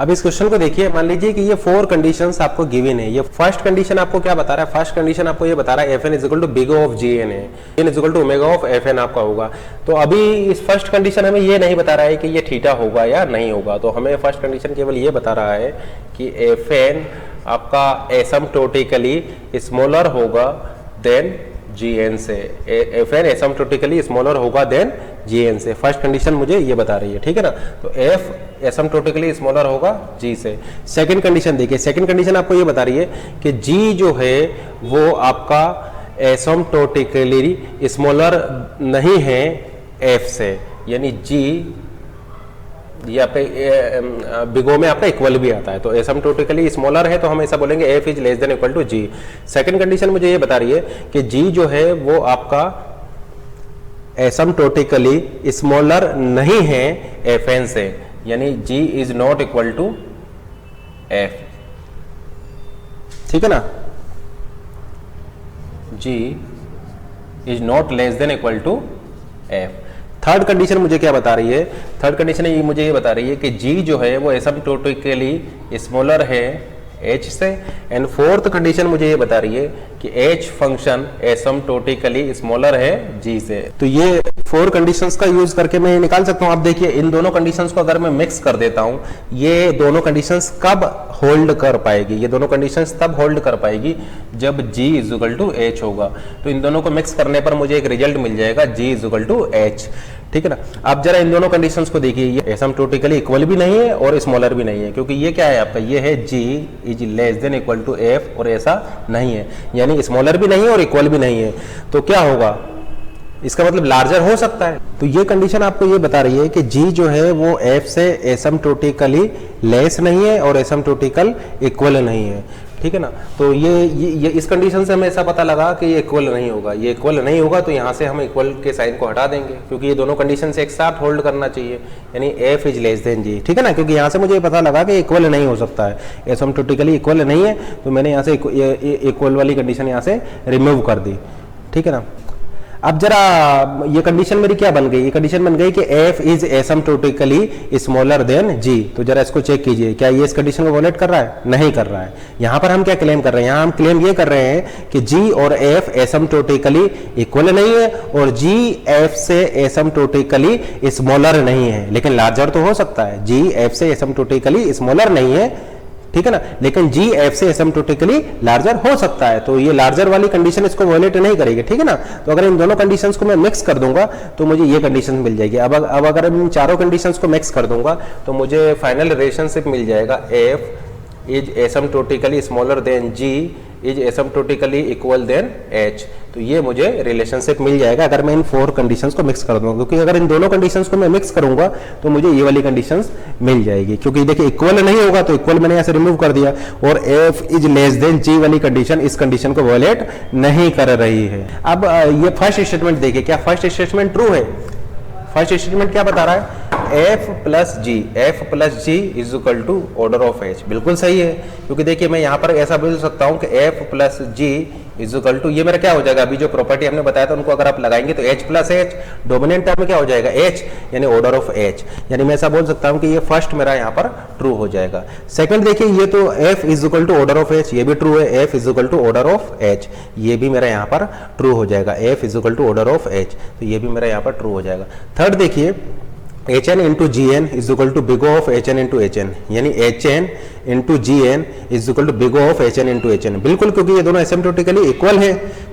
अब इस क्वेश्चन को देखिए, मान लीजिए कि ये 4 कंडीशंस आपको गिवन है। ये फर्स्ट कंडीशन आपको क्या बता रहा है? फर्स्ट कंडीशन आपको ये बता रहा है Fn is equal to big of Gn है, Gn is equal to omega of Fn आपका होगा। तो अभी इस फर्स्ट कंडीशन हमें ये नहीं बता रहा है कि ये थीटा होगा या नहीं होगा, तो हमें फर्स्ट कंडीशन केवल ये बता रहा है कि Fn आपका एसिम्प्टोटिकली स्मॉलर होगा देन Gn से, Fn एसिम्प्टोटिकली स्मॉलर होगा देन Gn से। फर्स्ट कंडीशन मुझे ये बता रही है, ठीक है ना। तो F एसिम्प्टोटिकली स्मॉलर होगा G से। सेकंड कंडीशन देखिए, सेकंड कंडीशन आपको ये बता रही है कि G जो है वो आपका एसिम्प्टोटिकली स्मॉलर नहीं है F से, यानी G ये आपके बिगो में आपका इक्वल भी आता है, तो एसिम्प्टोटिकली स्मॉलर है तो हम ऐसा बोलेंगे F is less than equal to G। Second condition मुझे ये बता रही है कि G जो है वो आपका एसिम्प्टोटिकली स्मॉलर नहीं है Fn से, यानी G is not equal to F, ठीक है ना। G is not less than equal to F। Third condition मुझे क्या बता रही है? थर्ड कंडीशन मुझे ये बता रही है कि G जो है वो एसिम्प्टोटिकली स्मॉलर है H से। एंड फोर्थ कंडीशन मुझे ये बता रही है कि H फंक्शन एसिम्प्टोटिकली स्मॉलर है G से। तो ये 4 कंडीशंस का यूज करके मैं निकाल सकता हूं। आप देखिए, इन दोनों कंडीशंस को अगर मैं मिक्स कर देता हूं, ये दोनों कंडीशंस कब होल्ड कर पाएगी? ये दोनों कंडीशंस तब होल्ड कर पाएगी जब G is equal to H होगा। तो इन दोनों को मिक्स करने पर मुझे एक रिजल्ट मिल जाएगा G is equal to H, ठीक है ना। अब जरा इन दोनों कंडीशंस को देखिए, ये एसिम्प्टोटिकली इक्वल भी नहीं है और स्मॉलर भी नहीं है, क्योंकि ये क्या है आपका, ये है G is less than equal to F और ऐसा नहीं है, यानी स्मॉलर भी नहीं है और इक्वल भी नहीं है। तो क्या होगा? इसका मतलब लार्जर हो सकता है। तो ये कंडीशन आपको ये बता रही है कि G जो है वो F से एसिम्प्टोटिकली लेस नहीं है और एसिम्प्टोटिकल इक्वल नहीं है, ठीक है ना। तो ये इस कंडीशन से हमें ऐसा पता लगा कि ये इक्वल नहीं होगा। ये इक्वल नहीं होगा तो यहाँ से हम इक्वल के साइन को हटा देंगे, क्योंकि ये दोनों कंडीशन से एक साथ होल्ड करना चाहिए, यानी F is less then G, ठीक है ना। क्योंकि यहाँ से मुझे पता लगा कि इक्वल नहीं हो सकता है, एसिम्प्टोटिकली इक्वल नहीं है, तो मैंने यहाँ से इक्वल वाली कंडीशन यहाँ से रिमूव कर दी, ठीक है ना। अब जरा ये कंडीशन मेरी क्या बन गई? ये कंडीशन बन गई कि F is asymptotically smaller than G। तो जरा इसको चेक कीजिए, क्या ये इस कंडीशन को वॉलेट कर रहा है? नहीं कर रहा है। यहाँ पर हम क्या क्लेम कर रहे हैं? यहाँ हम क्लेम ये कर रहे हैं कि G और F एसिम्प्टोटिकली इक्वल नहीं है और G F से एसिम्प्टोटिकली स्मॉलर नहीं है, लेकिन लार्जर तो हो सकता है। G F से एसिम्प्टोटिकली स्मॉलर नहीं है, ठीक है ना, लेकिन G F से एसिम्प्टोटिकली लार्जर हो सकता है। तो ये लार्जर वाली कंडीशन इसको वॉलेट नहीं करेगी, ठीक है ना। तो अगर इन दोनों कंडीशंस को मैं मिक्स कर दूंगा तो मुझे ये कंडीशन मिल जाएगी। अब अगर इन चारों कंडीशंस को मिक्स कर दूंगा तो मुझे फाइनल रिलेशनशिप मिल जाएगा F is asymptotically smaller than G is asymptotically equal than H। तो ये मुझे रिलेशनशिप मिल जाएगा अगर मैं इन 4 कंडीशंस को मिक्स कर दूंगा, क्योंकि अगर इन दोनों कंडीशंस को मैं मिक्स करूंगा तो मुझे ये वाली कंडीशंस मिल जाएगी। क्योंकि देखिए इक्वल नहीं होगा तो इक्वल मैंने यहाँ से रिमूव कर दिया, और F is less then G वाली कंडीशन इस कंडीशन को वॉलेट नहीं कर रही है। अब ये फर्स्ट स्टेटमेंट देखिए, क्या फर्स्ट स्टेटमेंट ट्रू है? फर्स्ट स्टेटमेंट क्या बता रहा है? F plus G is equal to order of H। बिल्कुल सही है, क्योंकि देखिए मैं यहाँ पर ऐसा बोल सकता हूँ कि F plus G is equal to, ये मेरा क्या हो जाएगा? अभी जो प्रॉपर्टी हमने बताया था उनको अगर आप लगाएंगे तो H plus H, dominant term में क्या हो जाएगा? H, यानी ऑर्डर ऑफ H। यानी मैं ऐसा बोल सकता हूँ कि ये फर्स्ट मेरा यहाँ पर ट्रू हो जाएगा। सेकंड देखिए, ये तो F is equal to order of H, ये भी ट्रू है। F is equal to order of H, ये भी मेरा यहाँ पर ट्रू हो जाएगा। F is equal to order of H, तो ये भी मेरा यहाँ पर ट्रू हो जाएगा। थर्ड देखिए, Hn into Gn is equal to big of Hn into Hn, यानी Hn into Gn is equal to big of Hn into Hn। बिल्कुल, क्योंकि ये दोनों एसिम्प्टोटिकली इक्वल है,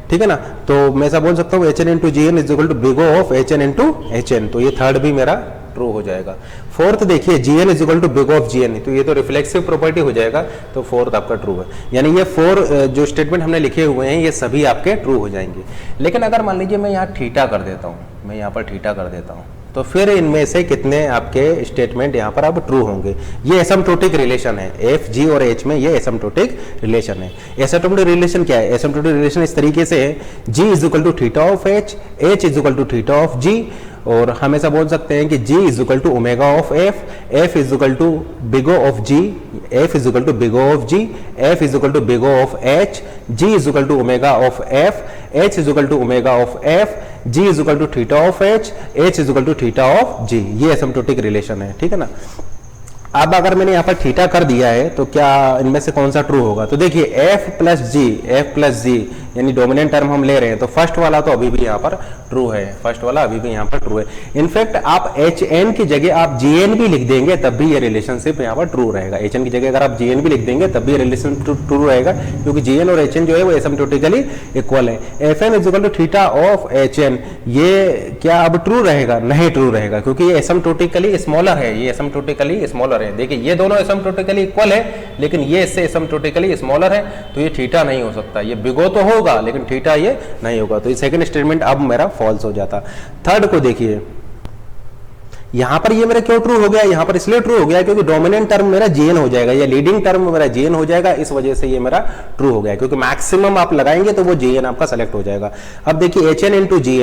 ठीक है ना। तो मैं ऐसा बोल सकता हूँ Hn into Gn is equal to big of Hn into Hn, तो ये थर्ड भी मेरा ट्रू हो जाएगा। फोर्थ देखिए, Gn is equal to big of Gn, तो ये तो रिफ्लेक्सिव प्रॉपर्टी हो जाएगा, तो फोर्थ आपका ट्रू है। यानी ये 4 जो स्टेटमेंट हमने लिखे हुए हैं ये सभी आपके ट्रू हो जाएंगे। लेकिन अगर मान लीजिए मैं यहाँ थीटा कर देता हूँ, मैं यहाँ पर थीटा कर देता हूँ, तो फिर इनमें से कितने आपके स्टेटमेंट यहाँ पर अब ट्रू होंगे? ये एसिम्प्टोटिक रिलेशन है, F G और H में ये एसिम्प्टोटिक रिलेशन है। एसिम्प्टोटिक रिलेशन क्या है? एसिम्प्टोटिक रिलेशन इस तरीके से है, G is equal to theta of H, H is equal to theta of G, और हम ऐसा बोल सकते हैं कि G is equal to omega of F, F is equal to big O of G, F is equal to big O of G, F is equal to big O of H, G is equal to omega of F, H is equal to omega of F, G is equal to theta of H, H is equal to theta of G। ये asymptotic relation है, ठीक है ना। अब अगर मैंने यहाँ पर थीटा कर दिया है तो क्या इनमें से कौन सा ट्रू होगा, तो देखिए एफ प्लस जी यानी डोमिनेंट टर्म हम ले रहे हैं, तो फर्स्ट वाला तो अभी भी यहाँ पर ट्रू है, फर्स्ट वाला अभी भी यहाँ पर ट्रू है। इनफैक्ट आप एच एन की जगह आप जी एन भी लिख देंगे तब भी ये रिलेशनशिप यहाँ पर ट्रू रहेगा। एच एन की जगह अगर आप जी एन भी लिख देंगे तब भी रिलेशन ट्रू रहेगा, क्योंकि जी एन और एच एन जो है वो एसिम्प्टोटिकली इक्वल है। F n equal to theta of H N, ये क्या अब ट्रू रहेगा? नहीं ट्रू रहेगा, क्योंकि ये एसिम्प्टोटिकली स्मॉलर है, ये एसिम्प्टोटिकली स्मॉलर है। देखिए ये दोनों एसिम्प्टोटिकली इक्वल है, लेकिन ये इससे एसिम्प्टोटिकली स्मॉलर है, तो ये थीटा नहीं हो सकता। ये बिगो तो होगा लेकिन थीटा ये नहीं होगा, तो ये सेकंड स्टेटमेंट अब मेरा फॉल्स हो जाता। थर्ड को देखिए, यहां पर ये मेरा क्यों ट्रू हो गया? यहां पर इसलिए ट्रू हो गया क्योंकि डोमिनेंट टर्म मेरा जीएन हो जाएगा, या लीडिंग टर्म मेरा जीएन हो जाएगा, इस वजह से ये मेरा ट्रू हो गया, क्योंकि मैक्सिमम आप लगाएंगे तो वो जीएन आपका सेलेक्ट हो जाएगा। अब देखिए H N into G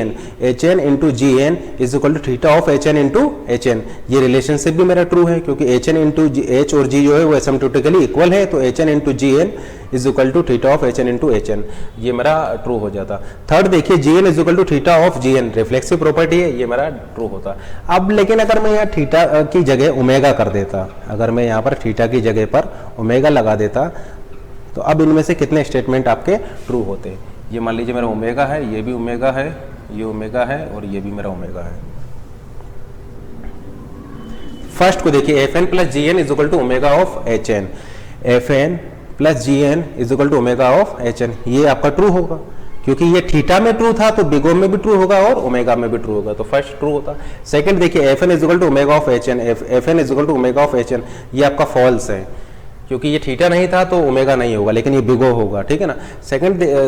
N is equal to theta of H N into H N, ये रिलेशनशिप भी मेरा ट्रू है, क्योंकि एच एन इंटू एच और जी जो है वो एसिम्प्टोटिकली इक्वल है, तो H N into G N is equal to theta of H N into H N, ये मेरा ट्रू हो जाता। थर्ड देखिए G N is equal to theta of G N, reflexive property है, ये मेरा ट्रू होता। अब लेकिन अगर मैं यहाँ थीटा की जगह ओमेगा कर देता, अगर मैं यहाँ पर थीटा की जगह पर ओमेगा लगा देता, तो अब इनमें से कितने स्टेटमेंट आपके ट्रू होते? ये मान लीजिए मेरा ओमेगा है, ये भी ओमेगा है, ये ओमेगा है और ये भी मेरा ओमेगा है। फर्स्ट को देखिए F n plus G N is equal to omega of H n, F n plus G N is equal to omega of H N, ये आपका ट्रू होगा, क्योंकि ये थीटा में ट्रू था तो बिगो में भी ट्रू होगा और ओमेगा में भी ट्रू होगा, तो फर्स्ट ट्रू होता। सेकंड देखिए F n is equal to omega of H n, F n is equal to omega of H N, ये आपका फॉल्स है, क्योंकि ये थीटा नहीं था तो ओमेगा नहीं होगा, लेकिन ये बिगो होगा, ठीक है ना।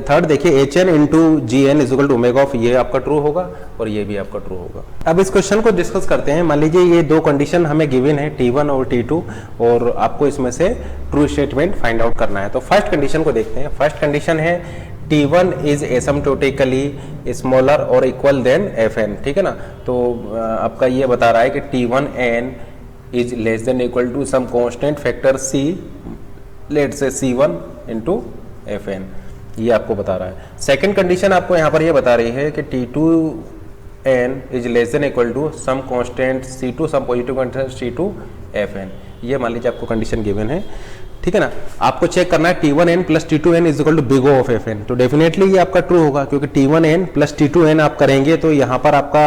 थर्ड देखिए H N into G N is equal to omega of, ये आपका ट्रू होगा और ये भी आपका ट्रू होगा। अब इस क्वेश्चन को डिस्कस करते हैं। मान लीजिए ये दो कंडीशन हमें गिवन है T1 और T2, और आपको इसमें से ट्रू स्टेटमेंट फाइंड आउट करना है। तो फर्स्ट कंडीशन को देखते हैं। फर्स्ट कंडीशन है T1 इज एसिम्प्टोटिकली स्मॉलर और इक्वल देन Fn, ठीक है ना। तो आपका ये बता रहा है कि T1n is less than equal to some constant factor c, let's say c1 into fn, ये आपको बता रहा है। सेकंड कंडीशन आपको यहाँ पर ये बता रही है कि T2n is less than equal to some constant c2, some positive constant c2 fn, ये मान लीजिए आपको कंडीशन गिवन है, ठीक है ना। आपको चेक करना है T1n plus T2n is equal to big O of Fn, तो डेफिनेटली ये आपका ट्रू होगा, क्योंकि T1n प्लस T2n आप करेंगे तो यहाँ पर आपका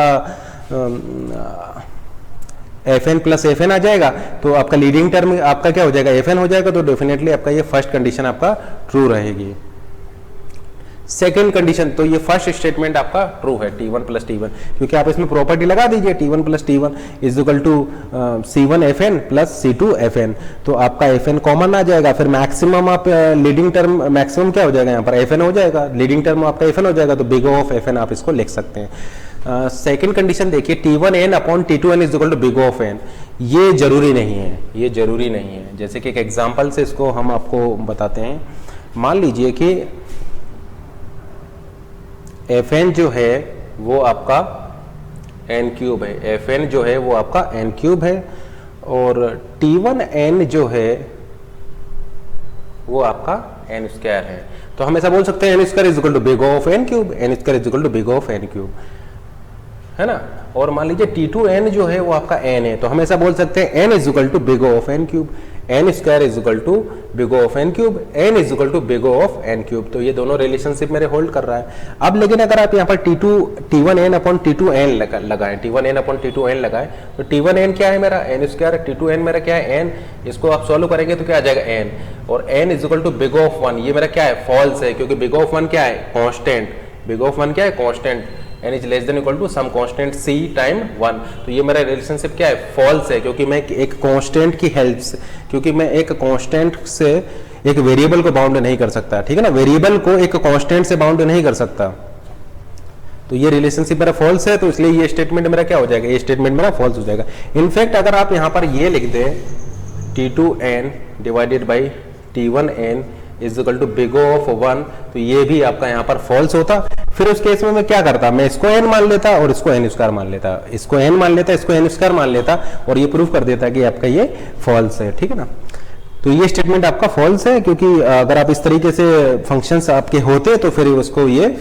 Fn प्लस Fn आ जाएगा, तो आपका लीडिंग टर्म आपका क्या हो जाएगा? Fn हो जाएगा, तो डेफिनेटली आपका ये फर्स्ट कंडीशन आपका ट्रू रहेगी। सेकेंड कंडीशन, तो ये फर्स्ट स्टेटमेंट आपका ट्रू है T1 प्लस T1, क्योंकि आप इसमें प्रॉपर्टी लगा दीजिए T1 plus T1 is equal to C1 Fn plus C2 Fn, तो आपका Fn कॉमन आ जाएगा, फिर मैक्सिमम आप लीडिंग टर्म मैक्सिमम क्या हो जाएगा? यहाँ पर Fn हो जाएगा, लीडिंग टर्म आपका Fn हो जाएगा, तो बिग O ऑफ Fn आप इसको लिख सकते हैं। सेकेंड कंडीशन देखिए T1n upon T2n is equal to big O of n, ये जरूरी नहीं है, ये जरूरी नहीं है। जैसे कि एक एग्जांपल से इसको हम आपको बताते हैं। मान लीजिए कि Fn जो है वो आपका n क्यूब है, Fn जो है वो आपका n क्यूब है, और T1n जो है वो आपका n स्क्वायर है। तो हम ऐसा बोल सकते हैं n square is equal to big O of n cube, n square is equal to big O of n cube, है ना। और मान लीजिए T2n जो है वो आपका n है, तो हम ऐसा बोल सकते हैं n is equal to big O of n cube, n square is equal to big O of n cube, n is equal to big O of n cube, तो ये दोनों रिलेशनशिप मेरे होल्ड कर रहा है। अब लेकिन अगर आप यहाँ पर T1n अपॉन T2n लगाएं, T1n अपॉन T2n लगाएं, तो T1n क्या है मेरा? n स्क्वायर, T2n मेरा क्या है? n, इसको आप सॉल्व करेंगे तो क्या आ जाएगा? n, और n is equal to big O of 1, ये मेरा क्या है? फॉल्स है, क्योंकि बिग O ऑफ 1 क्या है? कॉन्स्टेंट, बिग O ऑफ 1 क्या है? Constant, n is less than equal to some constant c time 1, तो ये मेरा रिलेशनशिप क्या है? फॉल्स है, क्योंकि मैं एक कांस्टेंट की हेल्प से, क्योंकि मैं एक कांस्टेंट से एक वेरिएबल को बाउंड नहीं कर सकता, ठीक है ना। वेरिएबल को एक कांस्टेंट से बाउंड नहीं कर सकता, तो ये रिलेशनशिप मेरा फॉल्स है, तो इसलिए ये स्टेटमेंट मेरा क्या हो जाएगा? ये स्टेटमेंट मेरा फॉल्स हो जाएगा। इनफैक्ट अगर आप यहाँ पर ये लिख दें T2n divided by T1n is equal to big O of 1, तो ये भी आपका यहाँ पर फॉल्स होता। फिर उस केस में मैं क्या करता? मैं इसको n मान लेता और इसको n स्क्वायर मान लेता, इसको n मान लेता, इसको n स्क्वायर मान लेता, और ये प्रूफ कर देता कि आपका ये फॉल्स है, ठीक है ना। तो ये स्टेटमेंट आपका फॉल्स है, क्योंकि अगर आप इस तरीके से फंक्शंस आपके होते तो फिर उसको ये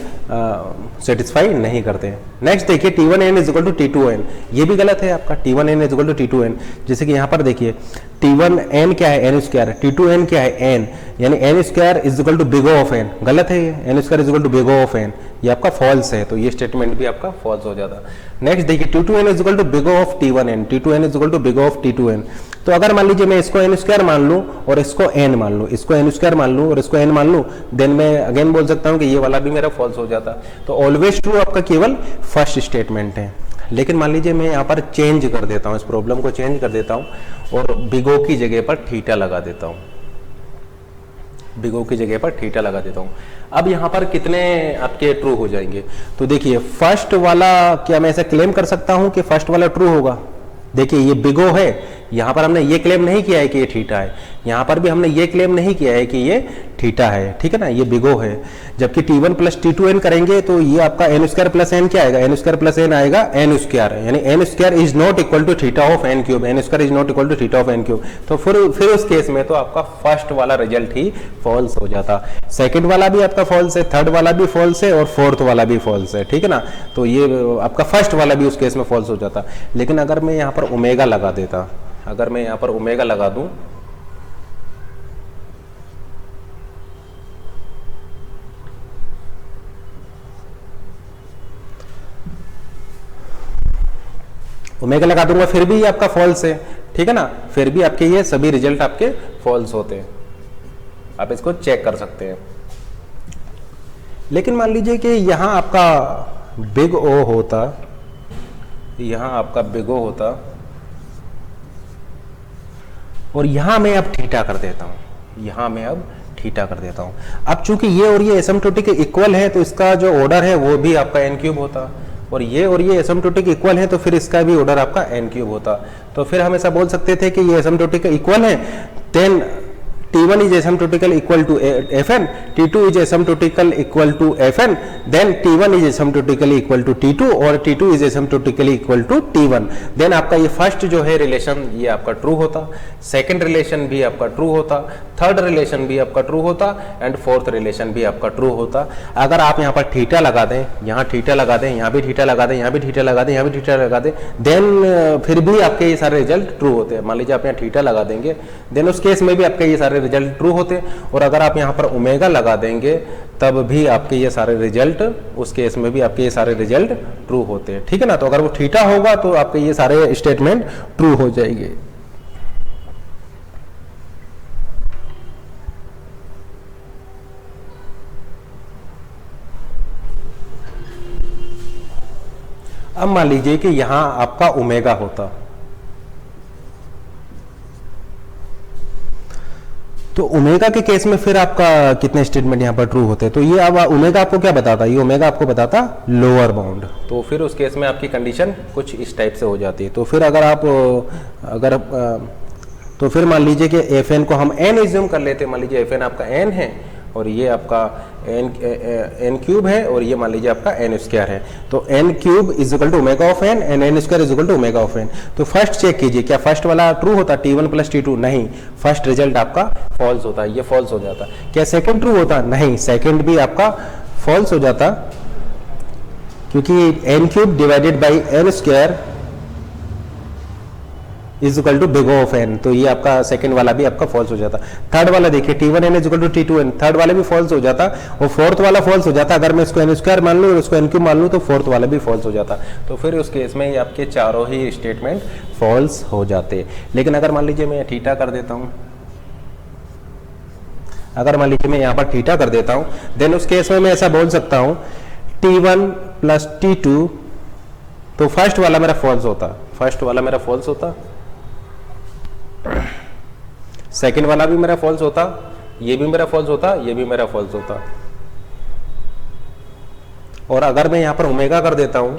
सेटिस्फाई नहीं करते। नेक्स्ट देखिए T1n is equal to T2n, ये भी गलत है आपका, T1n is equal to T2n। जैसे कि यहाँ पर देखिए T1 n क्या है, एन स्क्वायर, T2 n क्या है, n, यानी n square is equal to big O of n, गलत है ये, n square is equal to big O of n, ये आपका फॉल्स है, तो ये स्टेटमेंट भी आपका फॉल्स हो जाता। नेक्स्ट देखिए T2n is equal to big O of T1n, T2n is equal to big O of T2n। तो अगर मान लीजिए मैं इसको एन स्क्वायर मान लूं और इसको n मान लूं, इसको एन स्क्वायर मान लूं और इसको n मान लूं, देन मैं अगेन बोल सकता हूं कि ये वाला भी मेरा फॉल्स हो जाता। तो ऑलवेज ट्रू आपका केवल फर्स्ट स्टेटमेंट है। लेकिन मान लीजिए मैं यहाँ पर चेंज कर देता हूँ, इस प्रॉब्लम को चेंज कर देता हूँ और बिगो की जगह पर थीटा लगा देता हूँ, बिगो की जगह पर थीटा लगा देता हूँ। अब यहाँ पर कितने आपके ट्रू हो जाएंगे? तो देखिए फर्स्ट वाला, क्या मैं ऐसा क्लेम कर सकता हूँ कि फर्स्ट वाला ट्रू होगा? देखिए ये बिगो है, यहाँ पर हमने ये क्लेम नहीं किया है कि ये थीटा है, यहाँ पर भी हमने ये क्लेम नहीं किया है कि ये थीटा है, ठीक है ना, ये बिगो है। जबकि T1 प्लस T2n करेंगे तो ये आपका एन स्क्वायर प्लस एन क्या आएगा, एन स्क्वायर प्लस एन आएगा एन स्क्वायर, यानी n square is not equal to theta of n cube, n square is not equal to theta of n cube. तो फिर उस केस में तो आपका फर्स्ट वाला रिजल्ट ही फॉल्स हो जाता, सेकंड वाला भी आपका फॉल्स है, थर्ड वाला भी फॉल्स है और फोर्थ वाला भी फॉल्स है, ठीक है ना। तो ये आपका फर्स्ट वाला भी उस केस में फॉल्स हो जाता। लेकिन अगर मैं यहाँ पर ओमेगा लगा देता, अगर मैं यहाँ पर ओमेगा लगा दूं, ओमेगा लगा दूंगा फिर भी ये आपका फॉल्स है, ठीक है ना, फिर भी आपके ये सभी रिजल्ट आपके फॉल्स होते हैं, आप इसको चेक कर सकते हैं। लेकिन मान लीजिए कि यहां आपका बिग ओ होता, यहां आपका बिग ओ होता और यहां मैं अब थीटा कर देता हूं, यहां मैं अब थीटा कर देता हूं। अब चूंकि ये और ये एसिम्प्टोटिक इक्वल है तो इसका जो ऑर्डर है वो भी आपका n क्यूब होता, और ये एसिम्प्टोटिक इक्वल है तो फिर इसका भी ऑर्डर आपका n क्यूब होता। तो फिर हम ऐसा बोल सकते थे कि ये एसिम्प्टोटिक इक्वल है, then T1 is asymptotical equal to Fn, T2 is asymptotical equal to Fn, then T1 is asymptotically equal to T2 और T2 is asymptotically equal to T1। Then आपका ये फर्स्ट जो है रिलेशन ये आपका true होता, second relation भी आपका ट्रू होता, थर्ड रिलेशन भी आपका ट्रू होता एंड फोर्थ रिलेशन भी आपका ट्रू होता। अगर आप यहाँ पर थीटा लगा दें, यहाँ थीटा लगा दें, यहाँ भी थीटा लगा दें, यहाँ भी थीटा लगा दें, यहाँ भी थीटा लगा दें, देन फिर भी आपके ये सारे रिजल्ट ट्रू होते हैं। मान लीजिए आप यहाँ थीटा लगा देंगे, देन उस केस में भी आपके ये सारे रिजल्ट ट्रू होते, और अगर आप यहाँ पर ओमेगा लगा देंगे तब भी आपके ये सारे रिजल्ट, उस केस में भी आपके ये सारे रिजल्ट ट्रू होते हैं, ठीक है ना। तो अगर वो थीटा होगा तो आपके ये सारे स्टेटमेंट ट्रू हो जाएंगे। अब मान लीजिए कि यहां आपका ओमेगा होता, तो ओमेगा के केस में फिर आपका कितने स्टेटमेंट यहाँ पर ट्रू होते हैं? तो ये अब ओमेगा आपको क्या बताता है? ये ओमेगा आपको बताता लोअर बाउंड। तो फिर उस केस में आपकी कंडीशन कुछ इस टाइप से हो जाती है। तो फिर तो फिर मान लीजिए कि Fn को हम n एज्यूम कर लेते हैं, मान लीजिए Fn आपका n है और ये आपका n क्यूब है और ये मान लीजिए आपका n स्क्वायर है। तो n cube is equal to omega of n and n square is equal to omega of n। तो फर्स्ट चेक कीजिए, क्या फर्स्ट वाला ट्रू होता T1 प्लस T2? नहीं, फर्स्ट रिजल्ट आपका फॉल्स होता, ये फॉल्स हो जाता। क्या सेकंड ट्रू होता? नहीं, सेकंड भी आपका फॉल्स हो जाता, क्योंकि n cube divided by n square is equal to big of n, तो ये आपका सेकंड वाला भी आपका फॉल्स हो जाता। थर्ड वाला देखिए T1n is equal to T2n, third वाला भी फॉल्स हो जाता और फोर्थ वाला फॉल्स हो जाता। अगर मैं इसको n स्क्वायर मान लूँ और इसको n क्यूब मान लूँ तो फोर्थ वाला भी फॉल्स हो जाता। तो फिर उस केस में ये आपके चारों ही स्टेटमेंट फॉल्स हो जाते। लेकिन अगर मान लीजिए मैं थीटा कर देता हूँ, अगर मान लीजिए मैं यहाँ पर थीटा कर देता हूँ, देन उस केस में मैं ऐसा बोल सकता हूँ T1 प्लस T2, तो फर्स्ट वाला मेरा फॉल्स होता, फर्स्ट वाला मेरा फॉल्स होता, सेकंड वाला भी मेरा फॉल्स होता, ये भी मेरा फॉल्स होता, ये भी मेरा फॉल्स होता। और अगर मैं यहां पर ओमेगा कर देता हूं,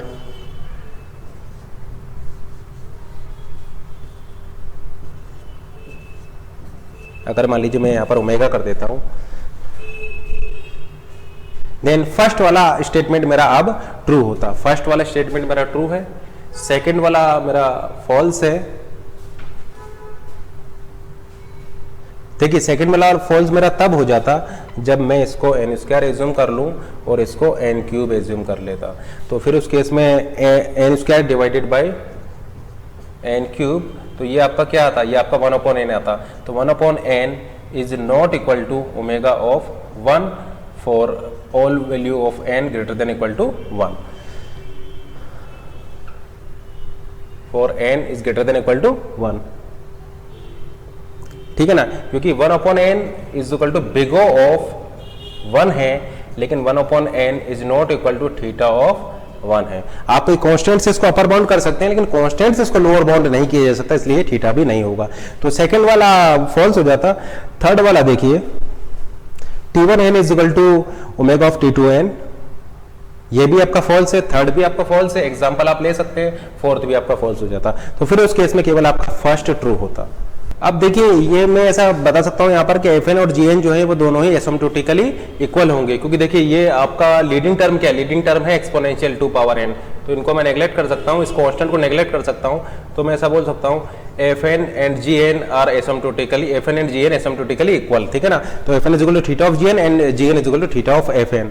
अगर मान लीजिए मैं यहां पर ओमेगा कर देता हूं, देन फर्स्ट वाला स्टेटमेंट मेरा अब ट्रू होता। फर्स्ट वाला स्टेटमेंट मेरा ट्रू है, सेकंड वाला मेरा फॉल्स है। देखिए सेकंड वाला फॉल्स मेरा तब हो जाता जब मैं इसको n स्क्वायर एज्यूम कर लूं और इसको n क्यूब एज्यूम कर लेता। तो फिर उस केस में n square divided by n cube, तो ये आपका क्या आता, ये आपका 1/n आता। तो 1/n is not equal to omega of 1 for all value of n greater than equal to 1, for n is greater than equal to 1, ठीक है ना, क्योंकि 1/n is equal to big O of 1 है, लेकिन 1/n is not equal to theta of 1 है। आप constant से इसको अपर बाउंड कर सकते हैं, लेकिन कांस्टेंट से इसको लोअर बाउंड नहीं किया जा सकता, इसलिए थीटा भी नहीं होगा। तो सेकंड वाला फॉल्स हो जाता। थर्ड वाला देखिए, T1n is equal to omega of T2n, ये भी आपका फॉल्स है, थर्ड भी आपका फॉल्स है, एग्जाम्पल आप ले सकते हैं, फोर्थ भी आपका फॉल्स हो जाता। तो फिर उस केस में केवल आपका फर्स्ट ट्रू होता। अब देखिए, ये मैं ऐसा बता सकता हूँ यहाँ पर कि Fn और Gn जो है वो दोनों ही एसिम्प्टोटिकली इक्वल होंगे, क्योंकि देखिए ये आपका लीडिंग टर्म क्या है, लीडिंग टर्म है एक्सपोनेंशियल 2 पावर n, तो इनको मैं नेगलेक्ट कर सकता हूँ, इस कांस्टेंट को नेगलेक्ट कर सकता हूँ। तो मैं ऐसा बोल सकता हूँ Fn and Gn are asymptotically, Fn and Gn asymptotically equal, ठीक है ना। तो Fn is equal to theta of Gn and Gn is equal to theta of Fn।